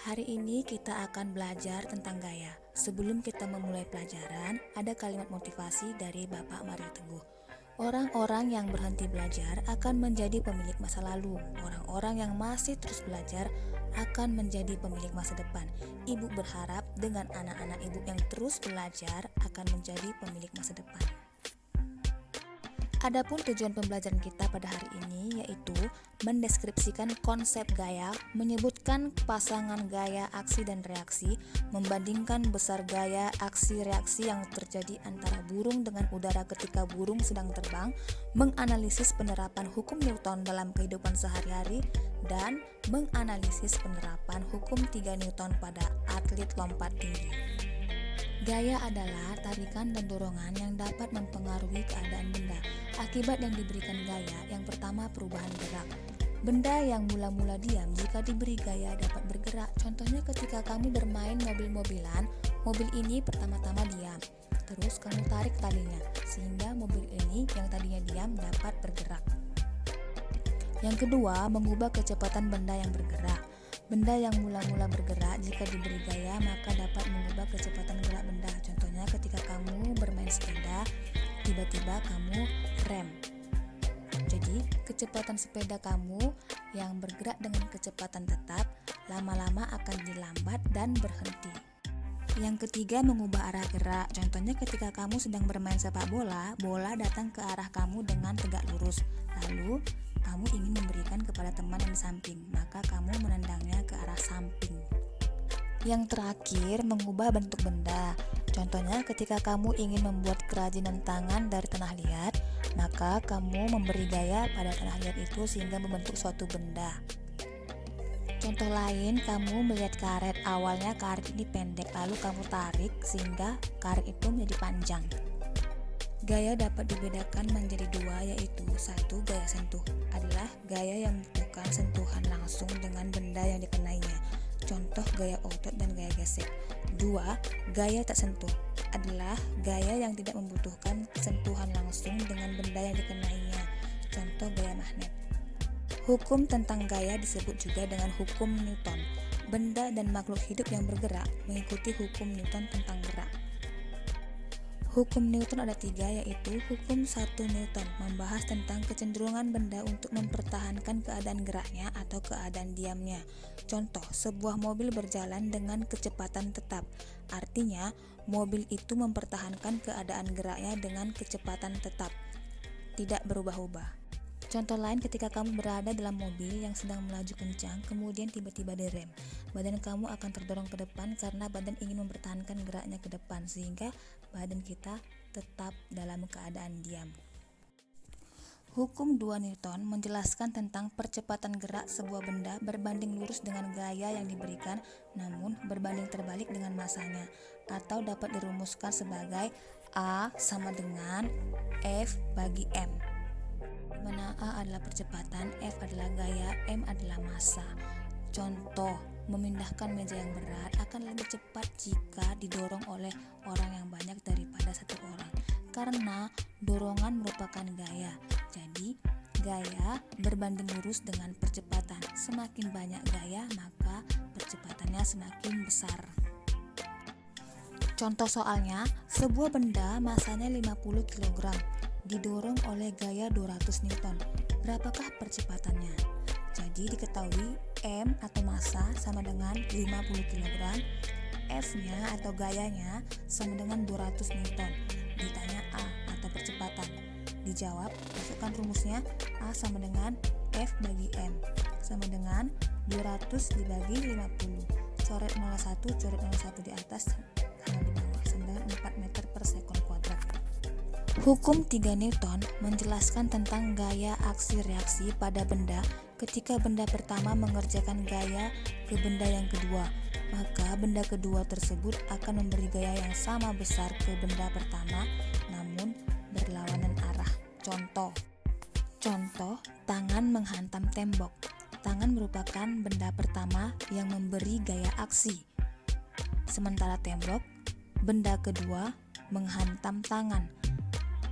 Hari ini kita akan belajar tentang gaya. Sebelum kita memulai pelajaran, ada kalimat motivasi dari Bapak Mario Teguh. Orang-orang yang berhenti belajar akan menjadi pemilik masa lalu. Orang-orang yang masih terus belajar akan menjadi pemilik masa depan. Ibu berharap dengan anak-anak ibu yang terus belajar akan menjadi pemilik masa depan. Adapun tujuan pembelajaran kita pada hari ini yaitu mendeskripsikan konsep gaya, menyebutkan pasangan gaya aksi dan reaksi, membandingkan besar gaya aksi reaksi yang terjadi antara burung dengan udara ketika burung sedang terbang, menganalisis penerapan hukum Newton dalam kehidupan sehari-hari, dan menganalisis penerapan hukum 3 Newton pada atlet lompat tinggi. Gaya adalah tarikan dan dorongan yang dapat mempengaruhi keadaan benda. Akibat yang diberikan gaya, yang pertama perubahan gerak. Benda yang mula-mula diam jika diberi gaya dapat bergerak. Contohnya ketika kamu bermain mobil-mobilan, mobil ini pertama-tama diam. Terus kamu tarik talinya, sehingga mobil ini yang tadinya diam dapat bergerak. Yang kedua, mengubah kecepatan benda yang bergerak. Benda yang mula-mula bergerak jika diberi gaya maka dapat mengubah kecepatan gerak benda. Contohnya ketika kamu bermain sepeda, tiba-tiba kamu rem. Jadi kecepatan sepeda kamu yang bergerak dengan kecepatan tetap lama-lama akan dilambat dan berhenti. Yang ketiga, mengubah arah gerak. Contohnya ketika kamu sedang bermain sepak bola, bola datang ke arah kamu dengan tegak lurus. Lalu kamu ingin memberikan kepada teman yang di samping, maka kamu menendangnya ke arah samping. Yang terakhir, mengubah bentuk benda. Contohnya ketika kamu ingin membuat kerajinan tangan dari tanah liat, maka kamu memberi gaya pada tanah liat itu sehingga membentuk suatu benda. Contoh lain, kamu melihat karet. Awalnya karet ini pendek, lalu kamu tarik sehingga karet itu menjadi panjang. Gaya dapat dibedakan menjadi dua, yaitu satu, gaya sentuh adalah gaya yang membutuhkan sentuhan langsung dengan benda yang dikenainya. Contoh gaya otot dan gaya gesek. Dua, gaya tak sentuh adalah gaya yang tidak membutuhkan sentuhan langsung dengan benda yang dikenainya. Contoh gaya magnet. Hukum tentang gaya disebut juga dengan hukum Newton. Benda dan makhluk hidup yang bergerak mengikuti hukum Newton tentang gerak. Hukum Newton ada 3, yaitu hukum 1 Newton membahas tentang kecenderungan benda untuk mempertahankan keadaan geraknya atau keadaan diamnya. Contoh, sebuah mobil berjalan dengan kecepatan tetap. Artinya, mobil itu mempertahankan keadaan geraknya dengan kecepatan tetap, tidak berubah-ubah. Contoh lain, ketika kamu berada dalam mobil yang sedang melaju kencang, kemudian tiba-tiba direm. Badan kamu akan terdorong ke depan karena badan ingin mempertahankan geraknya ke depan, sehingga badan kita tetap dalam keadaan diam. Hukum 2 Newton menjelaskan tentang percepatan gerak sebuah benda berbanding lurus dengan gaya yang diberikan, namun berbanding terbalik dengan masanya, atau dapat dirumuskan sebagai A sama dengan F bagi M. Mana A adalah percepatan, F adalah gaya, M adalah massa. Contoh, memindahkan meja yang berat akan lebih cepat jika didorong oleh orang yang banyak daripada satu orang, karena dorongan merupakan gaya. Jadi, gaya berbanding lurus dengan percepatan. Semakin banyak gaya, maka percepatannya semakin besar. Contoh soalnya, sebuah benda masanya 50 kg didorong oleh gaya 200 Newton. Berapakah percepatannya? Jadi diketahui M atau massa sama dengan 50 kg, F-nya atau gayanya sama dengan 200 Newton. Ditanya A atau percepatan. Dijawab, masukkan rumusnya A sama dengan F bagi M sama dengan 200 dibagi 50. Coret 01, coret 01 di atas sama di bawah, sama dengan 4 meter per sekon kuadrat. Hukum 3 Newton menjelaskan tentang gaya aksi reaksi pada benda ketika benda pertama mengerjakan gaya ke benda yang kedua, maka benda kedua tersebut akan memberi gaya yang sama besar ke benda pertama namun berlawanan arah. Contoh, tangan menghantam tembok. Tangan merupakan benda pertama yang memberi gaya aksi, sementara tembok, benda kedua, menghantam tangan.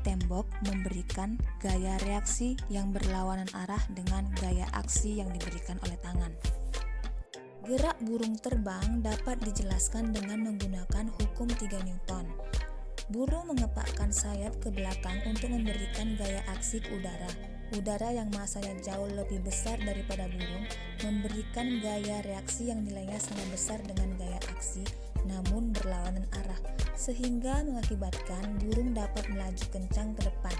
Tembok memberikan gaya reaksi yang berlawanan arah dengan gaya aksi yang diberikan oleh tangan. Gerak burung terbang dapat dijelaskan dengan menggunakan hukum 3 Newton. Burung mengepakkan sayap ke belakang untuk memberikan gaya aksi ke udara. Udara yang masanya jauh lebih besar daripada burung memberikan gaya reaksi yang nilainya sama besar dengan gaya aksi namun berlawanan arah, sehingga mengakibatkan burung dapat melaju kencang ke depan.